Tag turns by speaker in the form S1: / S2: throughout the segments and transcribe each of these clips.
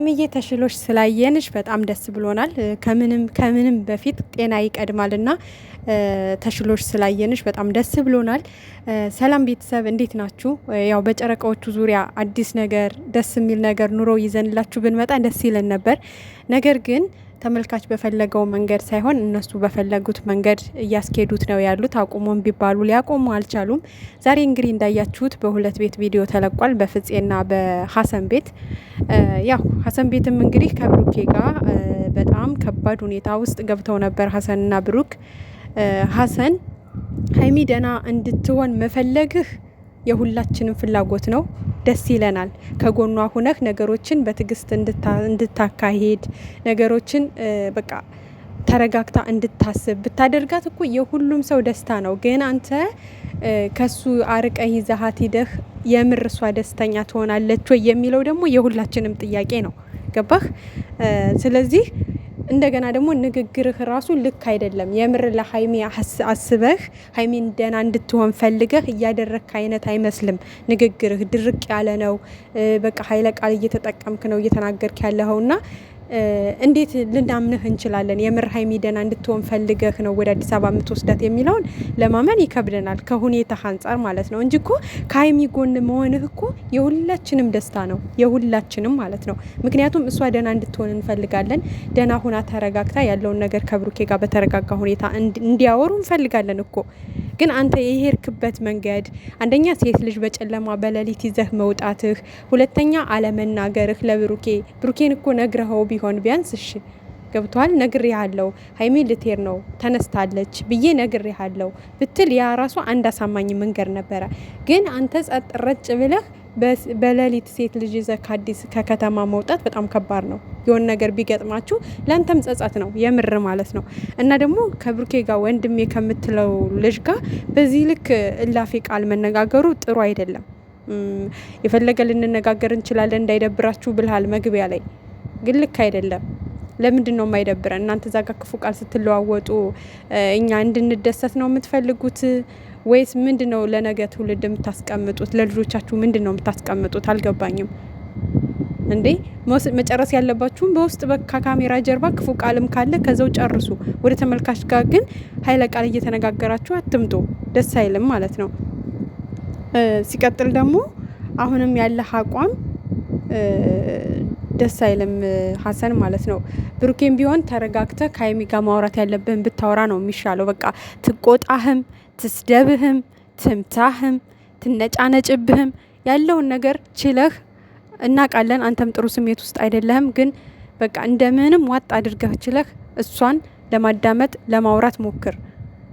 S1: ምዬ ተሽሎሽ ስላየንሽ በጣም ደስ ብሎናል። ከምንም በፊት ጤና ይቀድማልና ተሽሎሽ ስላየንሽ በጣም ደስ ብሎናል። ሰላም ቤተሰብ እንዴት ናችሁ? ያው በጨረቃዎቹ ዙሪያ አዲስ ነገር ደስ የሚል ነገር ኑሮ ይዘንላችሁ ብንመጣ ደስ ይለን ነበር። ነገር ግን ተመልካች በፈለገው መንገድ ሳይሆን እነሱ በፈለጉት መንገድ እያስኬዱት ነው ያሉት። አቁሞም ቢባሉ ሊያቆሙ አልቻሉም። ዛሬ እንግዲህ እንዳያችሁት በሁለት ቤት ቪዲዮ ተለቋል፣ በፍፄና በሀሰን ቤት። ያው ሀሰን ቤትም እንግዲህ ከብሩኬ ጋር በጣም ከባድ ሁኔታ ውስጥ ገብተው ነበር ሀሰንና ብሩክ። ሀሰን ሀይሚ ደህና እንድትሆን መፈለግህ የሁላችንም ፍላጎት ነው። ደስ ይለናል። ከጎኗ ሁነህ ነገሮችን በትዕግስት እንድታካሄድ ነገሮችን በቃ ተረጋግታ እንድታስብ ብታደርጋት እኮ የሁሉም ሰው ደስታ ነው። ግን አንተ ከሱ አርቀህ ይዛሃት ሂደህ የምር እሷ ደስተኛ ትሆናለች ወይ የሚለው ደግሞ የሁላችንም ጥያቄ ነው። ገባህ? ስለዚህ እንደገና ደግሞ ንግግርህ ራሱ ልክ አይደለም። የምር ለሀይሚ አስበህ ሀይሚን ደህና እንድትሆን ፈልገህ እያደረግክ አይነት አይመስልም። ንግግርህ ድርቅ ያለ ነው። በቃ ኃይለ ቃል እየተጠቀምክ ነው እየተናገርክ ያለኸውና እንዴት ልናምንህ እንችላለን? የምር ሀይሚ ደህና እንድትሆን ፈልገህ ነው ወደ አዲስ አበባ የምትወስዳት የሚለውን ለማመን ይከብደናል፣ ከሁኔታ አንጻር ማለት ነው እንጂ እኮ ከሀይሚ ጎን መሆንህ እኮ የሁላችንም ደስታ ነው፣ የሁላችንም ማለት ነው። ምክንያቱም እሷ ደህና እንድትሆን እንፈልጋለን። ደህና ሁና ተረጋግታ ያለውን ነገር ከብሩኬ ጋር በተረጋጋ ሁኔታ እንዲያወሩ እንፈልጋለን እኮ። ግን አንተ የሄድክበት መንገድ አንደኛ ሴት ልጅ በጨለማ በሌሊት ይዘህ መውጣትህ፣ ሁለተኛ አለመናገርህ ብሩኬን እኮ ነግረኸው ቢሆን ቢያንስ እሺ ገብቷል፣ ነግሬሃለሁ ሀይሚ ልትሄድ ነው ተነስታለች ብዬ ነግሬሃለሁ ብትል ያ ራሱ አንድ አሳማኝ መንገድ ነበረ። ግን አንተ ጸጥ ረጭ ብለህ በሌሊት ሴት ልጅ ይዘህ ከከተማ መውጣት በጣም ከባድ ነው። የሆነ ነገር ቢገጥማችሁ ለአንተም ጸጸት ነው የምር ማለት ነው። እና ደግሞ ከብሩኬ ጋር ወንድሜ ከምትለው ልጅ ጋር በዚህ ልክ እላፊ ቃል መነጋገሩ ጥሩ አይደለም። የፈለገ ልንነጋገር እንችላለን እንዳይደብራችሁ ብልሃል መግቢያ ላይ፣ ግን ልክ አይደለም። ለምንድን ነው የማይደብረን? እናንተ እዛ ጋር ክፉ ቃል ስትለዋወጡ እኛ እንድንደሰት ነው የምትፈልጉት ወይስ ምንድን ነው? ለነገ ትውልድ የምታስቀምጡት ለልጆቻችሁ ምንድን ነው የምታስቀምጡት? አልገባኝም እንዴ። መጨረስ ያለባችሁም በውስጥ ከካሜራ ጀርባ ክፉ ቃልም ካለ ከዛው ጨርሱ። ወደ ተመልካች ጋር ግን ኃይለ ቃል እየተነጋገራችሁ አትምጡ፣ ደስ አይልም ማለት ነው። ሲቀጥል ደግሞ አሁንም ያለ አቋም ደስ አይልም ሀሰን ማለት ነው። ብሩኬም ቢሆን ተረጋግተ ከሀይሚ ጋር ማውራት ያለብህን ብታወራ ነው የሚሻለው። በቃ ትቆጣህም፣ ትስደብህም፣ ትምታህም፣ ትነጫነጭብህም ያለውን ነገር ችለህ እናውቃለን። አንተም ጥሩ ስሜት ውስጥ አይደለህም። ግን በቃ እንደምንም ዋጥ አድርገህ ችለህ እሷን ለማዳመጥ ለማውራት ሞክር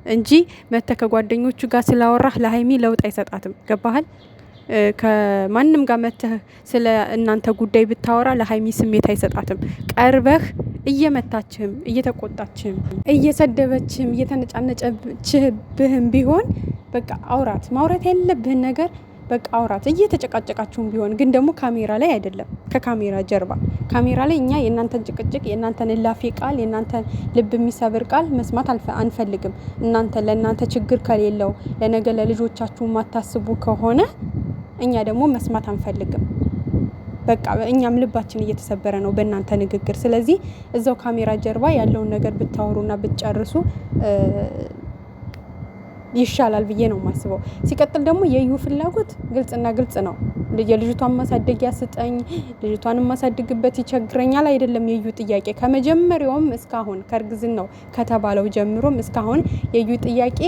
S1: እንጂ መተህ ከጓደኞቹ ጋር ስላወራህ ለሀይሚ ለውጥ አይሰጣትም። ገባሃል? ከማንም ጋር መተህ ስለ እናንተ ጉዳይ ብታወራ ለሀይሚ ስሜት አይሰጣትም። ቀርበህ እየመታችህም እየተቆጣችህም እየሰደበችህም እየተነጫነጨችህብህም ቢሆን በቃ አውራት። ማውራት ያለብህን ነገር በቃ አውራት። እየተጨቃጨቃችሁም ቢሆን ግን ደግሞ ካሜራ ላይ አይደለም፣ ከካሜራ ጀርባ። ካሜራ ላይ እኛ የእናንተን ጭቅጭቅ፣ የእናንተን እላፊ ቃል፣ የእናንተን ልብ የሚሰብር ቃል መስማት አንፈልግም። ለእናንተ ችግር ከሌለው ለነገ ለልጆቻችሁ ማታስቡ ከሆነ እኛ ደግሞ መስማት አንፈልግም። በቃ እኛም ልባችን እየተሰበረ ነው በእናንተ ንግግር። ስለዚህ እዛው ካሜራ ጀርባ ያለውን ነገር ብታወሩና ብትጨርሱ ይሻላል ብዬ ነው የማስበው። ሲቀጥል ደግሞ የዩ ፍላጎት ግልጽና ግልጽ ነው። የልጅቷን ማሳደጊያ ስጠኝ፣ ልጅቷን ማሳድግበት ይቸግረኛል አይደለም የዩ ጥያቄ። ከመጀመሪያውም እስካሁን ከእርግዝናው ከተባለው ጀምሮም እስካሁን የዩ ጥያቄ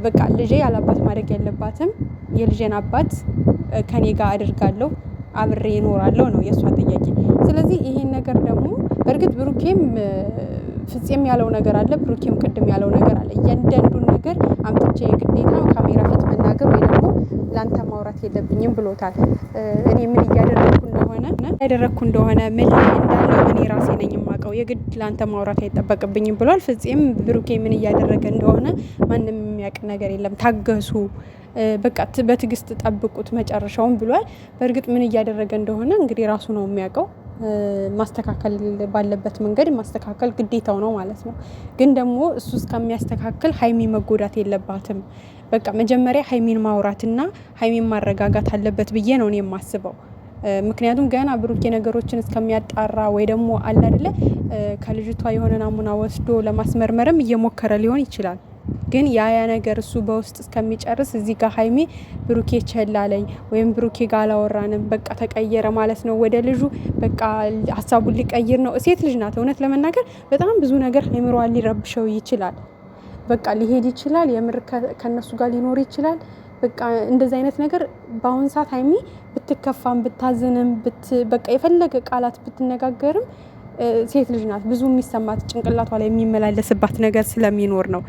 S1: በቃ ልጄ ያላባት ማድረግ ያለባትም የልጄን አባት ከኔ ጋር አድርጋለሁ አብሬ እኖራለሁ ነው የእሷ ጥያቄ። ስለዚህ ይሄን ነገር ደግሞ በእርግጥ ብሩኬም ፍፄም ያለው ነገር አለ፣ ብሩኬም ቅድም ያለው ነገር አለ። እያንዳንዱን ነገር አምጥቼ የግዴታ ካሜራ ፊት መናገር ወይ ደግሞ ላንተ ማውራት የለብኝም ብሎታል። እኔ ምን እያደረግኩ እንደሆነ ምን እንዳለው እኔ ራሴ ነኝ የማውቀው፣ የግድ ላንተ ማውራት አይጠበቅብኝም ብሏል። ፍፄም ብሩኬ ምን እያደረገ እንደሆነ ማንም የሚያውቅ ነገር የለም፣ ታገሱ፣ በቃ በትዕግስት ጠብቁት መጨረሻውን ብሏል። በእርግጥ ምን እያደረገ እንደሆነ እንግዲህ ራሱ ነው የሚያውቀው። ማስተካከል ባለበት መንገድ ማስተካከል ግዴታው ነው ማለት ነው። ግን ደግሞ እሱ እስከሚያስተካክል ሀይሚ መጎዳት የለባትም። በቃ መጀመሪያ ሀይሚን ማውራትና ሀይሚን ማረጋጋት አለበት ብዬ ነው እኔ የማስበው። ምክንያቱም ገና ብሩኬ ነገሮችን እስከሚያጣራ ወይ ደግሞ አለ አይደለ ከልጅቷ የሆነ ናሙና ወስዶ ለማስመርመርም እየሞከረ ሊሆን ይችላል። ግን ያ ነገር እሱ በውስጥ እስከሚጨርስ እዚህ ጋር ሀይሚ ብሩኬ ቸላለኝ ወይም ብሩኬ ጋር አላወራንም በቃ ተቀየረ ማለት ነው ወደ ልጁ በቃ ሀሳቡን ሊቀይር ነው። ሴት ልጅ ናት። እውነት ለመናገር በጣም ብዙ ነገር አይምሮዋን ሊረብሸው ይችላል። በቃ ሊሄድ ይችላል። የምር ከነሱ ጋር ሊኖር ይችላል። በቃ እንደዚህ አይነት ነገር በአሁን ሰዓት ሀይሚ ብትከፋም ብታዝንም በቃ የፈለገ ቃላት ብትነጋገርም ሴት ልጅ ናት። ብዙ የሚሰማት ጭንቅላቷ ላይ የሚመላለስባት ነገር ስለሚኖር ነው።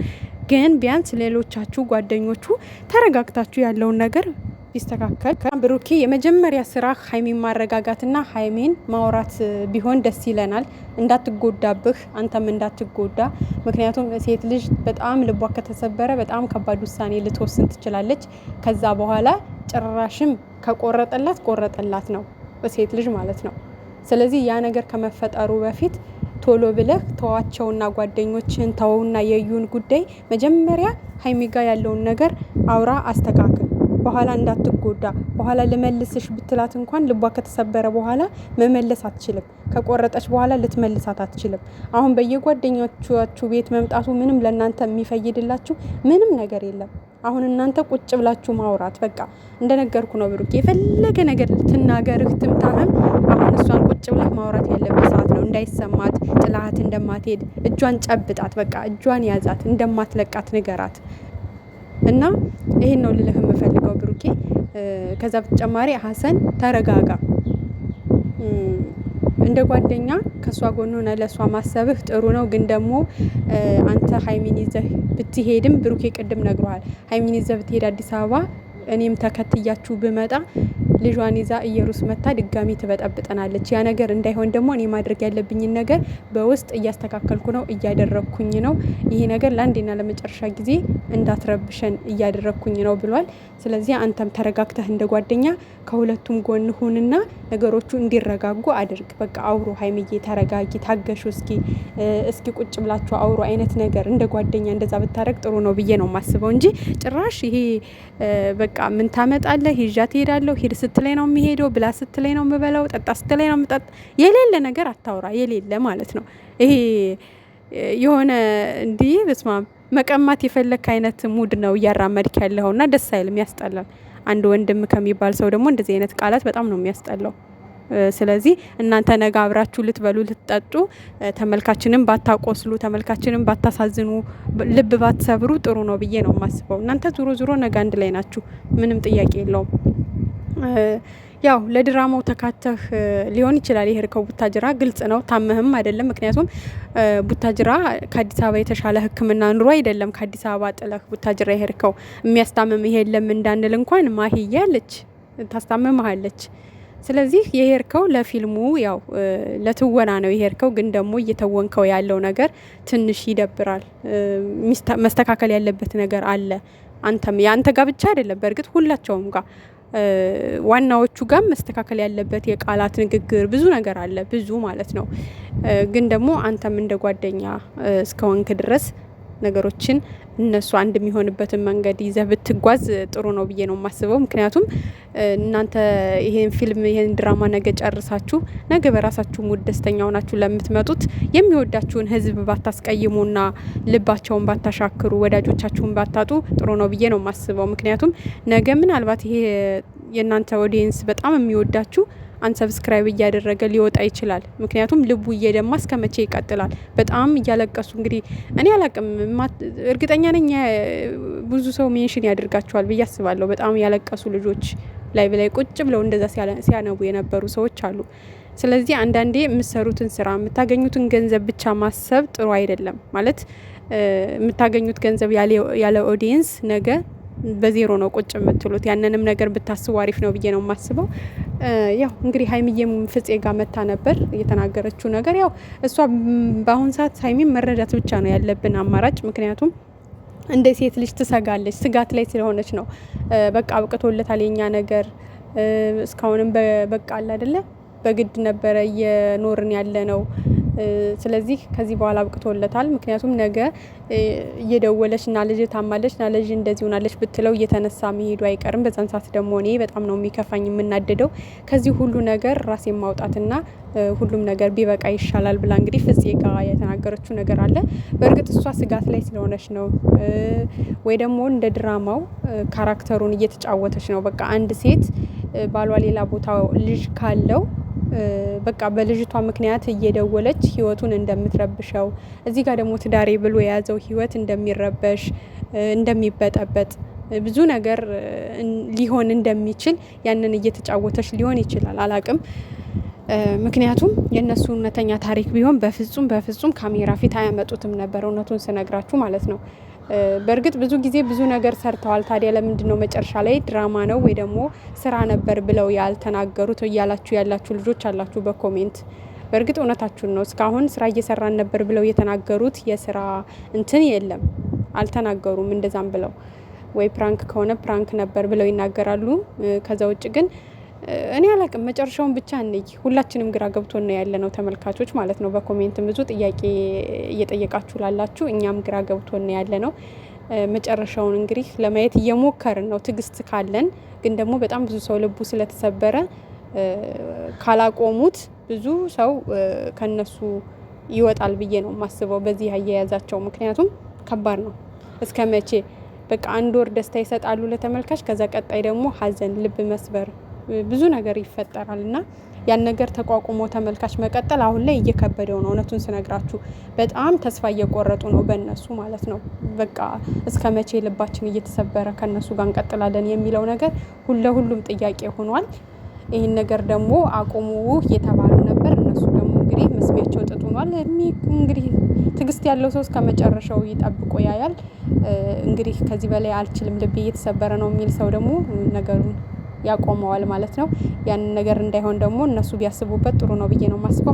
S1: ግን ቢያንስ ሌሎቻችሁ ጓደኞቹ ተረጋግታችሁ ያለውን ነገር ቢስተካከል። ብሩኬ የመጀመሪያ ስራ ሀይሚን ማረጋጋትና ሀይሚን ማውራት ቢሆን ደስ ይለናል። እንዳትጎዳብህ አንተም እንዳትጎዳ። ምክንያቱም ሴት ልጅ በጣም ልቧ ከተሰበረ በጣም ከባድ ውሳኔ ልትወስን ትችላለች። ከዛ በኋላ ጭራሽም ቆረጠላት ነው በሴት ልጅ ማለት ነው። ስለዚህ ያ ነገር ከመፈጠሩ በፊት ቶሎ ብለህ ተዋቸውና ጓደኞችን ተውና የዩን ጉዳይ መጀመሪያ ሀይሚ ጋ ያለውን ነገር አውራ አስተካክል። በኋላ እንዳትጎዳ። በኋላ ልመልስሽ ብትላት እንኳን ልቧ ከተሰበረ በኋላ መመለስ አትችልም። ከቆረጠች በኋላ ልትመልሳት አትችልም። አሁን በየጓደኞቻችሁ ቤት መምጣቱ ምንም ለእናንተ የሚፈይድላችሁ ምንም ነገር የለም። አሁን እናንተ ቁጭ ብላችሁ ማውራት በቃ እንደነገርኩ ነው። ብሩክ የፈለገ ነገር ትናገርህ ትምታህም አሁን እሷን ቁጭ ብለህ ማውራት ያለበት ሰዓት ነው። እንዳይሰማት ጥላት እንደማትሄድ እጇን ጨብጣት፣ በቃ እጇን ያዛት፣ እንደማትለቃት ንገራት። እና ይሄን ነው ልልህ የምፈልገው ብሩኬ። ከዛ በተጨማሪ ሀሰን ተረጋጋ። እንደ ጓደኛ ከሷ ጎን ሆነ ለሷ ማሰብህ ጥሩ ነው። ግን ደግሞ አንተ ሀይሚን ይዘህ ብትሄድም ብሩኬ ቅድም ነግሯል። ሀይሚን ይዘህ ብትሄድ አዲስ አበባ እኔም ተከትያችሁ ብመጣ ልጇን ይዛ እየሩስ መታ ድጋሚ ትበጠብጠናለች። ያ ነገር እንዳይሆን ደግሞ እኔ ማድረግ ያለብኝን ነገር በውስጥ እያስተካከልኩ ነው፣ እያደረግኩኝ ነው። ይሄ ነገር ለአንዴና ለመጨረሻ ጊዜ እንዳትረብሸን እያደረግኩኝ ነው ብሏል። ስለዚህ አንተም ተረጋግተህ እንደ ጓደኛ ከሁለቱም ጎን ሁንና ነገሮቹ እንዲረጋጉ አድርግ። በቃ አውሩ፣ ሀይሚዬ ተረጋጊ፣ ታገሹ፣ እስኪ ቁጭ ብላችሁ አውሩ አይነት ነገር እንደ ጓደኛ እንደዛ ብታረግ ጥሩ ነው ብዬ ነው የማስበው እንጂ ጭራሽ ይሄ በቃ ምን ታመጣለህ ይዣት ሄዳለሁ ሂድ ስትለኝ ነው የሚሄደው ብላ ስትለኝ ነው የምበላው ጠጣ ስትለኝ ነው የምጠጣ የሌለ ነገር አታውራ። የሌለ ማለት ነው ይሄ የሆነ እንዲህ በስማም መቀማት የፈለክ አይነት ሙድ ነው እያራመድክ ያለውና ደስ አይልም፣ ያስጠላል። አንድ ወንድም ከሚባል ሰው ደግሞ እንደዚህ አይነት ቃላት በጣም ነው የሚያስጠላው። ስለዚህ እናንተ ነገ አብራችሁ ልትበሉ ልትጠጡ ተመልካችንም ባታቆስሉ ተመልካችንም ባታሳዝኑ ልብ ባትሰብሩ ጥሩ ነው ብዬ ነው የማስበው። እናንተ ዙሮ ነገ አንድ ላይ ናችሁ፣ ምንም ጥያቄ የለውም። ያው ለድራማው ተካተህ ሊሆን ይችላል የሄድከው ቡታጅራ፣ ግልጽ ነው። ታመህም አይደለም። ምክንያቱም ቡታጅራ ከአዲስ አበባ የተሻለ ሕክምና ኑሮ አይደለም ከአዲስ አበባ ጥለህ ቡታጅራ የሄድከው። የሚያስታምም ይሄ የለም እንዳንል እንኳን ማህያ አለች ታስታምምሃለች። ስለዚህ የሄድከው ለፊልሙ ያው ለትወና ነው የሄድከው። ግን ደግሞ እየተወንከው ያለው ነገር ትንሽ ይደብራል። መስተካከል ያለበት ነገር አለ። አንተም ያንተ ጋር ብቻ አይደለም፣ በእርግጥ ሁላቸውም ጋር ዋናዎቹ ጋር መስተካከል ያለበት የቃላት ንግግር ብዙ ነገር አለ፣ ብዙ ማለት ነው። ግን ደግሞ አንተም እንደ ጓደኛ እስከወንክ ድረስ ነገሮችን እነሱ አንድ የሚሆንበትን መንገድ ይዘህ ብትጓዝ ጥሩ ነው ብዬ ነው የማስበው። ምክንያቱም እናንተ ይሄን ፊልም ይሄን ድራማ ነገ ጨርሳችሁ ነገ በራሳችሁ ሙድ ደስተኛ ሆናችሁ ለምትመጡት የሚወዳችሁን ሕዝብ ባታስቀይሙና ልባቸውን ባታሻክሩ ወዳጆቻችሁን ባታጡ ጥሩ ነው ብዬ ነው የማስበው። ምክንያቱም ነገ ምናልባት ይሄ የእናንተ ኦዲየንስ በጣም የሚወዳችሁ አንሰብስክራይብ እያደረገ ሊወጣ ይችላል። ምክንያቱም ልቡ እየደማ እስከ መቼ ይቀጥላል? በጣም እያለቀሱ እንግዲህ እኔ አላቅም፣ እርግጠኛ ነኝ ብዙ ሰው ሜንሽን ያደርጋቸዋል ብዬ አስባለሁ። በጣም ያለቀሱ ልጆች ላይ ቁጭ ብለው እንደዛ ሲያነቡ የነበሩ ሰዎች አሉ። ስለዚህ አንዳንዴ የምትሰሩትን ስራ የምታገኙትን ገንዘብ ብቻ ማሰብ ጥሩ አይደለም። ማለት የምታገኙት ገንዘብ ያለ ኦዲየንስ ነገ በዜሮ ነው ቁጭ የምትሉት። ያንንም ነገር ብታስቡ አሪፍ ነው ብዬ ነው የማስበው። ያው እንግዲህ ሀይሚዬም ፍፄ ጋር መታ ነበር የተናገረችው ነገር ያው እሷ በአሁን ሰዓት ሀይሚም መረዳት ብቻ ነው ያለብን አማራጭ። ምክንያቱም እንደ ሴት ልጅ ትሰጋለች፣ ስጋት ላይ ስለሆነች ነው። በቃ አብቅቶለታል የኛ ነገር እስካሁንም በቃ አለ አይደለ በግድ ነበረ እየኖርን ያለ ነው። ስለዚህ ከዚህ በኋላ አብቅቶለታል። ምክንያቱም ነገ እየደወለች እና ልጅ ታማለች እና ልጅ እንደዚህ ሆናለች ብትለው እየተነሳ መሄዱ አይቀርም። በዛን ሰዓት ደግሞ እኔ በጣም ነው የሚከፋኝ የምናደደው። ከዚህ ሁሉ ነገር ራሴን ማውጣትና ሁሉም ነገር ቢበቃ ይሻላል ብላ እንግዲህ ፍፄ ጋር የተናገረችው ነገር አለ። በእርግጥ እሷ ስጋት ላይ ስለሆነች ነው ወይ ደግሞ እንደ ድራማው ካራክተሩን እየተጫወተች ነው። በቃ አንድ ሴት ባሏ ሌላ ቦታ ልጅ ካለው በቃ በልጅቷ ምክንያት እየደወለች ህይወቱን እንደምትረብሸው፣ እዚህ ጋር ደግሞ ትዳሬ ብሎ የያዘው ህይወት እንደሚረበሽ እንደሚበጠበጥ ብዙ ነገር ሊሆን እንደሚችል ያንን እየተጫወተች ሊሆን ይችላል፣ አላቅም። ምክንያቱም የእነሱ እውነተኛ ታሪክ ቢሆን በፍጹም ካሜራ ፊት አያመጡትም ነበር፣ እውነቱን ስነግራችሁ ማለት ነው። በእርግጥ ብዙ ጊዜ ብዙ ነገር ሰርተዋል። ታዲያ ለምንድን ነው መጨረሻ ላይ ድራማ ነው ወይ ደግሞ ስራ ነበር ብለው ያልተናገሩት እያላችሁ ያላችሁ ልጆች አላችሁ በኮሜንት። በእርግጥ እውነታችሁን ነው። እስካሁን ስራ እየሰራን ነበር ብለው የተናገሩት የስራ እንትን የለም፣ አልተናገሩም እንደዛም ብለው። ወይ ፕራንክ ከሆነ ፕራንክ ነበር ብለው ይናገራሉ። ከዛ ውጭ ግን እኔ አላቅም። መጨረሻውን ብቻ እንይ። ሁላችንም ግራ ገብቶን ነው ያለ ነው ተመልካቾች ማለት ነው። በኮሜንትም ብዙ ጥያቄ እየጠየቃችሁ ላላችሁ እኛም ግራ ገብቶን ነው ያለ ነው። መጨረሻውን እንግዲህ ለማየት እየሞከርን ነው ትግስት ካለን። ግን ደግሞ በጣም ብዙ ሰው ልቡ ስለተሰበረ ካላቆሙት ብዙ ሰው ከነሱ ይወጣል ብዬ ነው የማስበው በዚህ አያያዛቸው። ምክንያቱም ከባድ ነው። እስከ መቼ በቃ አንድ ወር ደስታ ይሰጣሉ ለተመልካች፣ ከዛ ቀጣይ ደግሞ ሀዘን፣ ልብ መስበር ብዙ ነገር ይፈጠራል እና ያን ነገር ተቋቁሞ ተመልካች መቀጠል አሁን ላይ እየከበደው ነው። እውነቱን ስነግራችሁ በጣም ተስፋ እየቆረጡ ነው በእነሱ ማለት ነው። በቃ እስከ መቼ ልባችን እየተሰበረ ከእነሱ ጋር እንቀጥላለን የሚለው ነገር ሁሉም ጥያቄ ሆኗል። ይህን ነገር ደግሞ አቁሙ እየተባሉ ነበር። እነሱ ደግሞ እንግዲህ መስሚያቸው ጥጥ ሆኗል። እንግዲህ ትግስት ያለው ሰው እስከ መጨረሻው ይጠብቆ ያያል። እንግዲህ ከዚህ በላይ አልችልም ልቤ እየተሰበረ ነው የሚል ሰው ደግሞ ነገሩን ያቆመዋል ማለት ነው። ያንን ነገር እንዳይሆን ደግሞ እነሱ ቢያስቡበት ጥሩ ነው ብዬ ነው የማስበው።